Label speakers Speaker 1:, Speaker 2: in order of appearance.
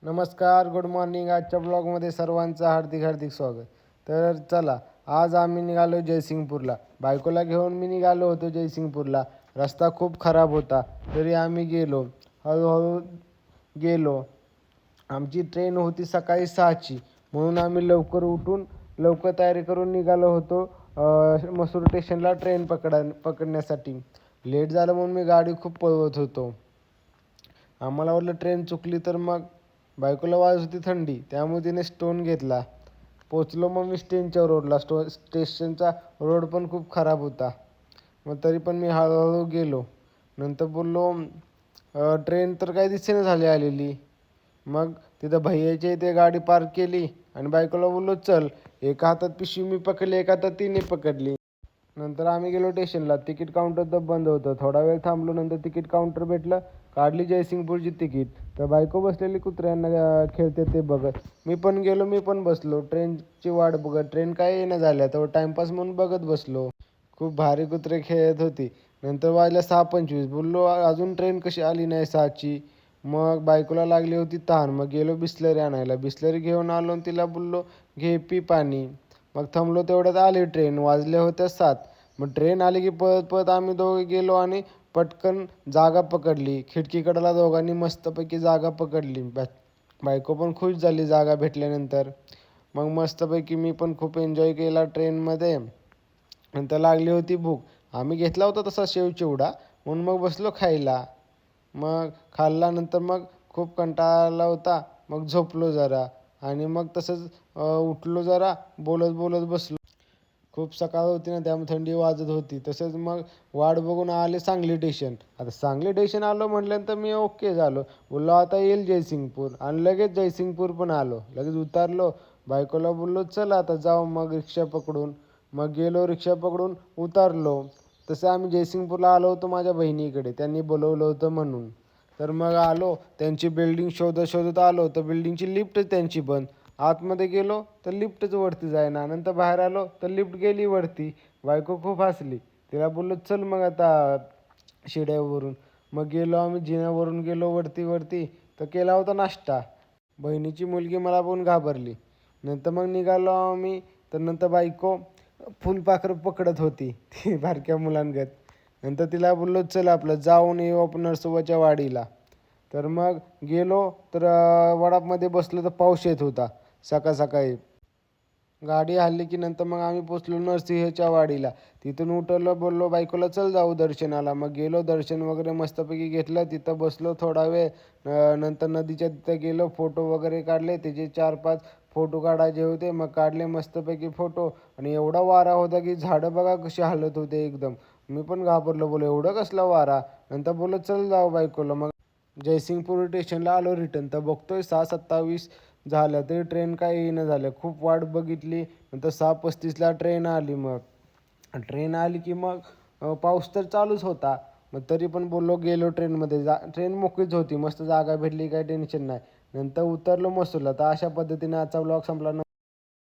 Speaker 1: नमस्कार, good morning. आजच्या ब्लॉगमध्ये सर्वांचं हार्दिक हार्दिक स्वागत. तर चला, आज आम्ही निघालो जयसिंगपूरला. बायकोला घेऊन मी निघालो होतो जयसिंगपूरला. रस्ता खूप खराब होता, तरी आम्ही गेलो. हळूहळू गेलो. आमची ट्रेन होती सकाळी 6ची, म्हणून आम्ही लवकर उठून लवकर तयारी करून निघालो होतो मसूर स्टेशनला ट्रेन पकडण्यासाठी. लेट झालं म्हणून मी गाडी खूप पळवत होतो. आम्हाला वाटलं ट्रेन चुकली तर मग बायकोला वाजत होती थंडी, त्यामुळे तिने स्टोन घेतला. पोचलो मग मी स्टेशनच्या रोडला. स्टेशनचा रोड पण खूप खराब होता. मग तरी पण मी हळूहळू गेलो. नंतर बोललो ट्रेन तर काही दिसेना झाली आलेली. मग तिथं भैयाच्या इथे गाडी पार्क केली आणि बायकोला बोललो चल. एका हातात पिशवी मी पकडली, एका हातात तिने पकडली. नंतर आम्ही गेलो स्टेशनला. तिकीट काउंटर तर बंद होतं. थोडा वेळ थांबलो. नंतर तिकीट काउंटर भेटलं. काढली जयसिंगपूरची तिकीट. तर बायको बसलेली कुत्र्यांना खेळते ते बघत. मी पण गेलो, मी पण बसलो ट्रेनची वाट बघत. ट्रेन काय येणं झाल्या तर टाईमपास म्हणून बघत बसलो. खूप भारी कुत्रे खेळत होती. नंतर वाजल्या 6:25. बोललो अजून ट्रेन कशी आली नाही 6ची. मग बायकोला लागली होती तहान. मग गेलो बिस्लरी आणायला. बिस्लरी घेऊन आलो आणि तिला बोललो घे पी पाणी. मग थांबलो तेवढ्यात आली ट्रेन. वाजल्या होत्या 7. मग ट्रेन आली की पळत पळत आम्ही दोघे गेलो आणि पटकन जागा पकडली. खिडकीकडेला दोघांनी मस्तपैकी जागा पकडली. बायको पण खुश झाली जागा भेटल्यानंतर. मग मस्तपैकी मी पण खूप एन्जॉय केला ट्रेनमध्ये. नंतर लागली होती भूक. आम्ही घेतला होता तसा शेव चिवडा, म्हणून मग बसलो खायला. मग खाल्ल्यानंतर मग खूप कंटाळा आला होता. मग झोपलो जरा आणि मग तसंच उठलो जरा बोलत बोलत बसलो. खूप सकाळ होती ना, त्यामुळे थंडी वाजत होती. तसंच मग वाट बघून आले सांगली स्टेशन. आता सांगली स्टेशन आलो म्हटल्यानंतर मी ओके झालो. बोललो आता येईल जयसिंगपूर आणि लगेच जयसिंगपूर पण आलो. लगेच उतरलो. बायकोला बोललो चल आता जाऊ मग रिक्षा पकडून. मग गेलो रिक्षा पकडून उतरलो. तसं आम्ही जयसिंगपूरला आलो होतो माझ्या बहिणीकडे. त्यांनी बोलवलं होतं म्हणून. तर मग आलो. त्यांची बिल्डिंग शोधत शोधत आलो तर बिल्डिंगची लिफ्टच त्यांची बंद. आतमध्ये गेलो तर लिफ्टच वरती जायना. नंतर बाहेर आलो तर लिफ्ट गेली वरती. बायको खूप हसली. तिला बोललो चल मग आता शिड्यावरून. मग गेलो आम्ही जिन्यावरून गेलो वरती वरती. तर केला होता नाश्ता. बहिणीची मुलगी मला बघून घाबरली. नंतर मग निघालो आम्ही. तर नंतर बायको फुलपाखरं पकडत होती ती बारक्या मुलांगत. नंतर तिला बोललो चल आपलं जाऊन येऊ आपण नरसोबाच्या वाडीला. तर मग गेलो तर वडापमध्ये बसलो तर पाऊस येत होता सकाळ सकाळी. गाडी हल्ली की नंतर मग आम्ही पोचलो नरसिंहच्या वाडीला. तिथून उतरलो. बोललो बायकोला चल जाऊ दर्शनाला. मग गेलो. दर्शन वगैरे मस्तपैकी घेतलं. तिथं बसलो थोडा वेळ. नंतर नदीच्या तिथं गेलो. फोटो वगैरे काढले. त्याचे 4-5 फोटो काढायचे होते. मग काढले मस्तपैकी फोटो. आणि एवढा वारा होता की झाडं बघा कशी हालत होते एकदम. मी पण घाबरलो. बोलो एवढं कसला वारा. नंतर बोललो चल जाऊ बायकोला. मग जयसिंगपूर स्टेशनला आलो रिटर्न. तर बघतोय 6:27 झाल्या तरी ट्रेन काय येईना झाल्या. खूप वाट बघितली. नंतर 6:35ला ट्रेन आली. मग ट्रेन आली की मग पाऊस तर चालूच होता. मग तरी पण बोललो गेलो ट्रेनमध्ये. ट्रेन मोकळीच होती. मस्त जागा भेटली, काही टेन्शन नाही. नंतर उतरलो मसूरला. तर अशा पद्धतीने आजचा ब्लॉग संपला.